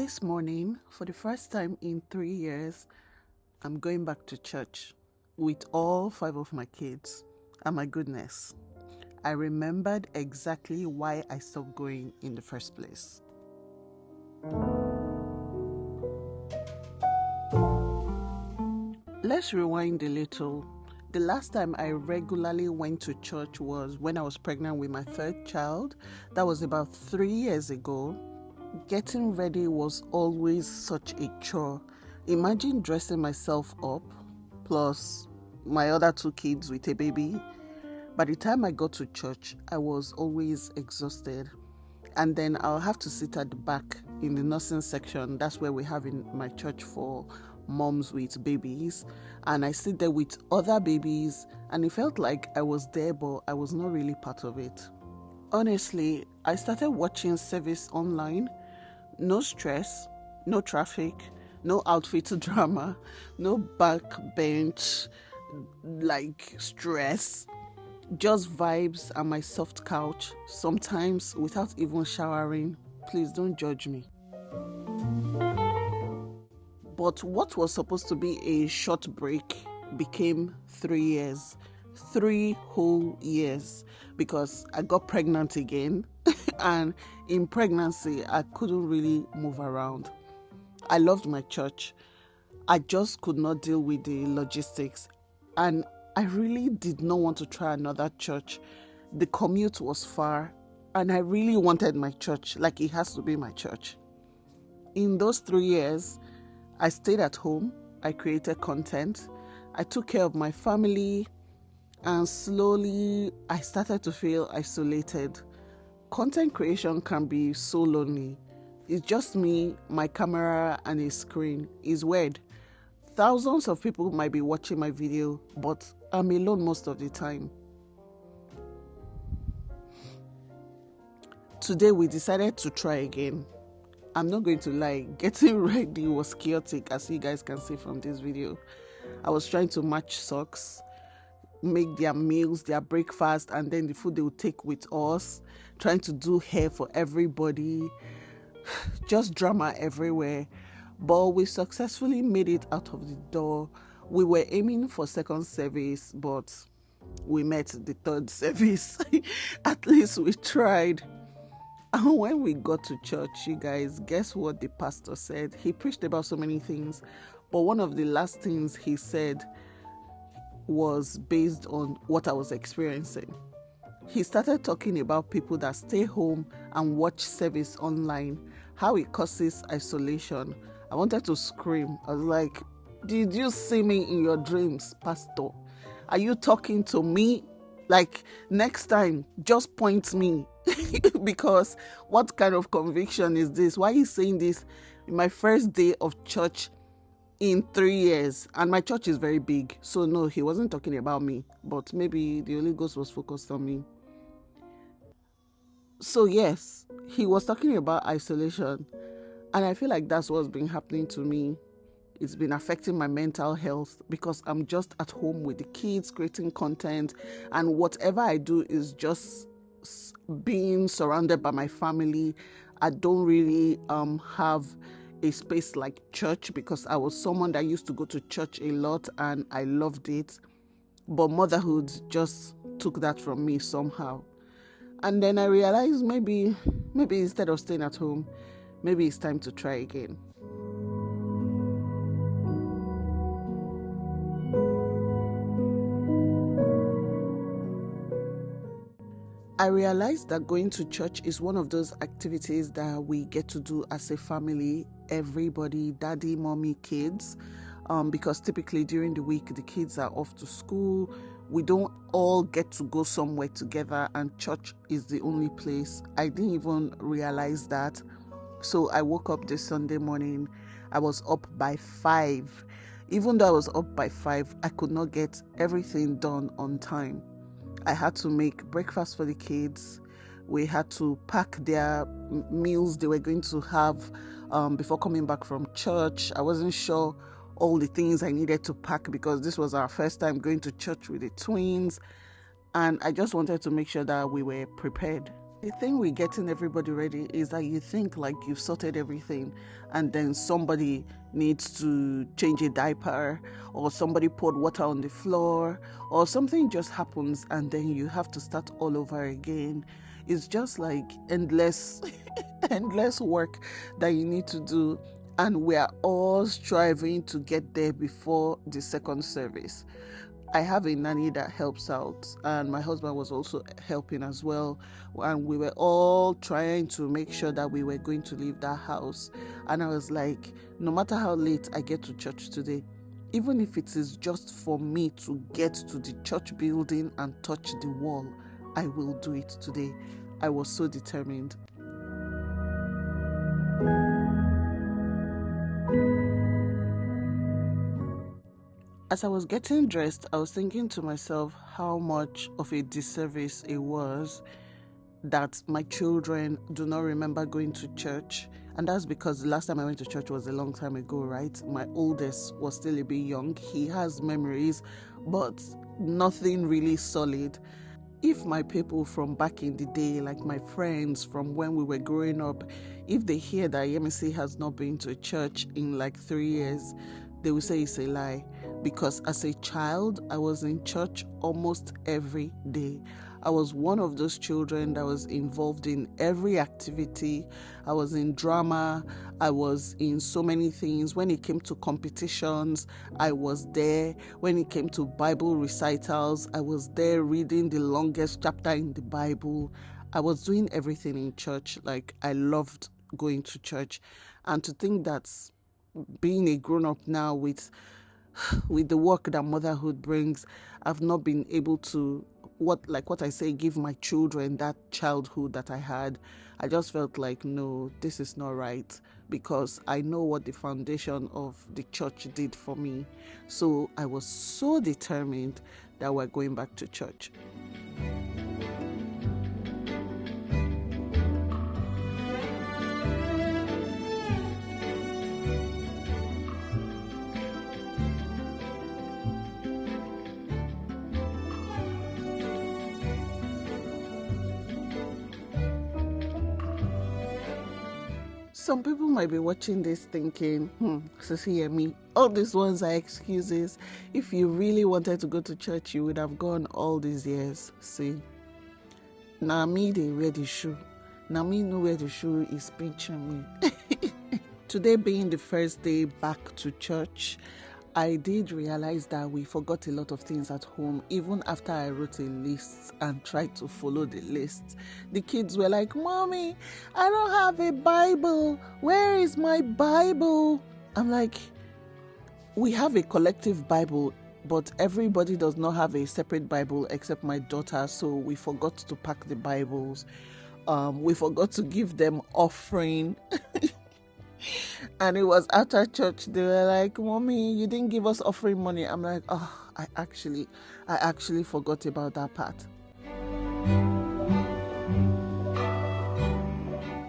This morning, for the first time in 3 years, I'm going back to church with all 5 of my kids. And my goodness, I remembered exactly why I stopped going in the first place. Let's rewind a little. The last time I regularly went to church was when I was pregnant with my 3rd child. That was about 3 years ago. Getting ready was always such a chore. Imagine dressing myself up, plus my other 2 kids with a baby. By the time I got to church, I was always exhausted. And then I'll have to sit at the back in the nursing section. That's where we have in my church for moms with babies. And I sit there with other babies, and it felt like I was there, but I was not really part of it. Honestly, I started watching service online. No stress, no traffic, no outfit drama, no backbench stress, just vibes and my soft couch, sometimes without even showering. Please don't judge me. But what was supposed to be a short break became 3 years. 3 whole years, because I got pregnant again. And in pregnancy, I couldn't really move around. I loved my church. I just could not deal with the logistics. And I really did not want to try another church. The commute was far, and I really wanted my church, like it has to be my church. In those 3 years, I stayed at home. I created content. I took care of my family. And slowly, I started to feel isolated. Content creation can be so lonely. It's just me, my camera, and a screen. It's weird. Thousands of people might be watching my video, but I'm alone most of the time. Today, we decided to try again. I'm not going to lie, getting ready was chaotic, as you guys can see from this video. I was trying to match socks, make their meals, their breakfast, and then the food they would take with us, trying to do hair for everybody, just drama everywhere. But we successfully made it out of the door. We were aiming for 2nd service, but we met the 3rd service. At least we tried. And when we got to church, you guys, guess what the pastor said? He preached about so many things, but one of the last things he said was based on what I was experiencing. He started talking about people that stay home and watch service online, how it causes isolation. I wanted to scream. I was like, did you see me in your dreams, Pastor? Are you talking to me? Like, next time, just point me. Because what kind of conviction is this? Why are you saying this in my first day of church in 3 years? And my church is very big, so no, he wasn't talking about me, but maybe the Holy Ghost was focused on me. So yes, he was talking about isolation, and I feel like that's what's been happening to me. It's been affecting my mental health, because I'm just at home with the kids creating content, and whatever I do is just being surrounded by my family. I don't really have a space like church, because I was someone that used to go to church a lot and I loved it, but motherhood just took that from me somehow. And then I realized maybe instead of staying at home, maybe it's time to try again. I realized that going to church is one of those activities that we get to do as a family, everybody, daddy, mommy, kids, because typically during the week, the kids are off to school. We don't all get to go somewhere together, and church is the only place. I didn't even realize that. So I woke up this Sunday morning. I was up by 5. Even though I was up by 5, I could not get everything done on time. I had to make breakfast for the kids. We had to pack their meals they were going to have before coming back from church. I wasn't sure all the things I needed to pack, because this was our first time going to church with the twins. And I just wanted to make sure that we were prepared. The thing with getting everybody ready is that you think like you've sorted everything, and then somebody needs to change a diaper, or somebody poured water on the floor, or something just happens, and then you have to start all over again. It's just like endless endless work that you need to do, and we are all striving to get there before the second service. I have a nanny that helps out, and my husband was also helping as well, and we were all trying to make sure that we were going to leave that house. And I was like, no matter how late I get to church today, even if it is just for me to get to the church building and touch the wall, I will do it today. I was so determined. As I was getting dressed, I was thinking to myself how much of a disservice it was that my children do not remember going to church. And that's because the last time I went to church was a long time ago, right? My oldest was still a bit young. He has memories, but nothing really solid. If my people from back in the day, like my friends from when we were growing up, if they hear that YEMISI has not been to a church in like 3 years, they will say it's a lie. Because as a child, I was in church almost every day. I was one of those children that was involved in every activity. I was in drama. I was in so many things. When it came to competitions, I was there. When it came to Bible recitals, I was there reading the longest chapter in the Bible. I was doing everything in church. Like, I loved going to church. And to think that being a grown-up now with the work that motherhood brings, I've not been able to, what I say, give my children that childhood that I had. I just felt like, no, this is not right, because I know what the foundation of the church did for me. So I was so determined that we're going back to church. Some people might be watching this thinking, SISIYEMMIE, all these ones are excuses. If you really wanted to go to church, you would have gone all these years. See, now me, they wear the shoe. Now me know where the shoe is pinching me. Today being the first day back to church, I did realize that we forgot a lot of things at home. Even after I wrote a list and tried to follow the list, the kids were like, "Mommy, I don't have a Bible. Where is my Bible?" I'm like, we have a collective Bible, but everybody does not have a separate Bible except my daughter, so we forgot to pack the Bibles. We forgot to give them offering. And it was after church, they were like, "Mommy, you didn't give us offering money." I'm like, oh, I actually forgot about that part.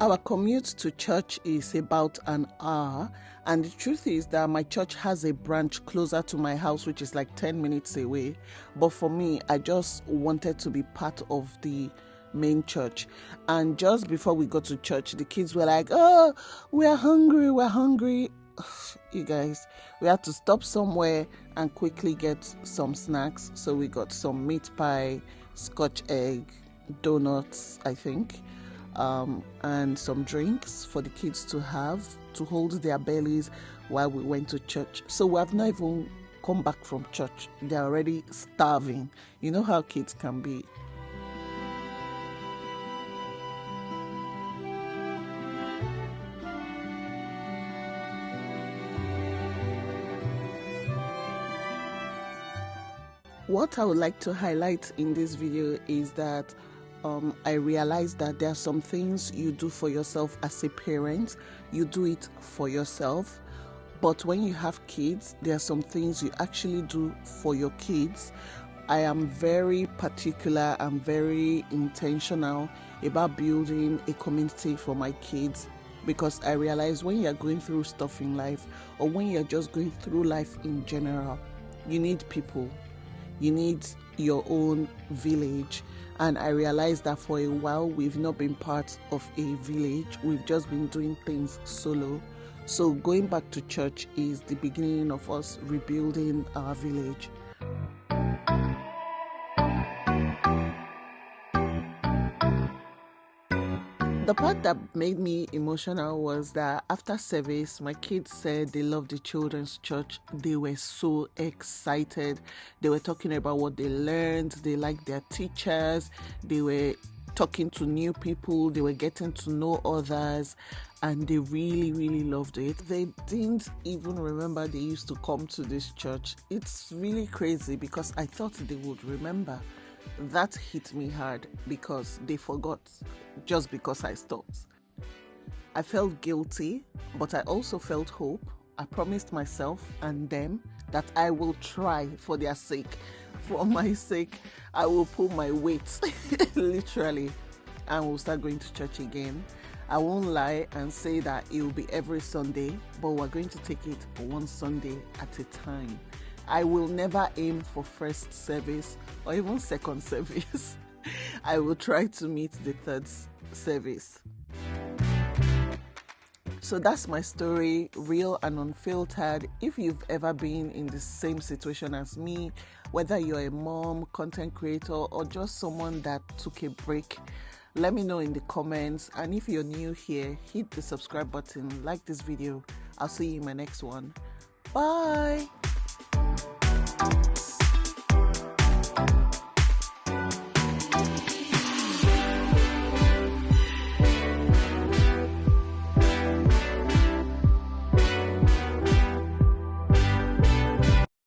Our commute to church is about an hour, and the truth is that my church has a branch closer to my house, which is like 10 minutes away. But for me, I just wanted to be part of the main church. And just before we got to church, the kids were like, "Oh, we're hungry." You guys, we had to stop somewhere and quickly get some snacks. So we got some meat pie, scotch egg, donuts, I think, and some drinks for the kids to have to hold their bellies while we went to church. So we have not even come back from church. They're already starving. You know how kids can be. What I would like to highlight in this video is that I realized that there are some things you do for yourself as a parent. You do it for yourself. But when you have kids, there are some things you actually do for your kids. I am very particular and very intentional about building a community for my kids, because I realize when you're going through stuff in life, or when you're just going through life in general, you need people. You need your own village. And I realized that for a while, we've not been part of a village. We've just been doing things solo. So going back to church is the beginning of us rebuilding our village. The part that made me emotional was that after service, my kids said they loved the children's church. They were so excited. They were talking about what they learned. They liked their teachers. They were talking to new people. They were getting to know others. And they really, really loved it. They didn't even remember they used to come to this church. It's really crazy because I thought they would remember. That hit me hard because they forgot just because I stopped. I felt guilty, but I also felt hope. I promised myself and them that I will try for their sake. For my sake, I will pull my weight, literally, and we'll start going to church again. I won't lie and say that it will be every Sunday, but we're going to take it one Sunday at a time. I will never aim for first service or even second service. I will try to meet the third service. So that's my story, real and unfiltered. If you've ever been in the same situation as me, whether you're a mom, content creator, or just someone that took a break, let me know in the comments. And if you're new here, hit the subscribe button, like this video. I'll see you in my next one. Bye.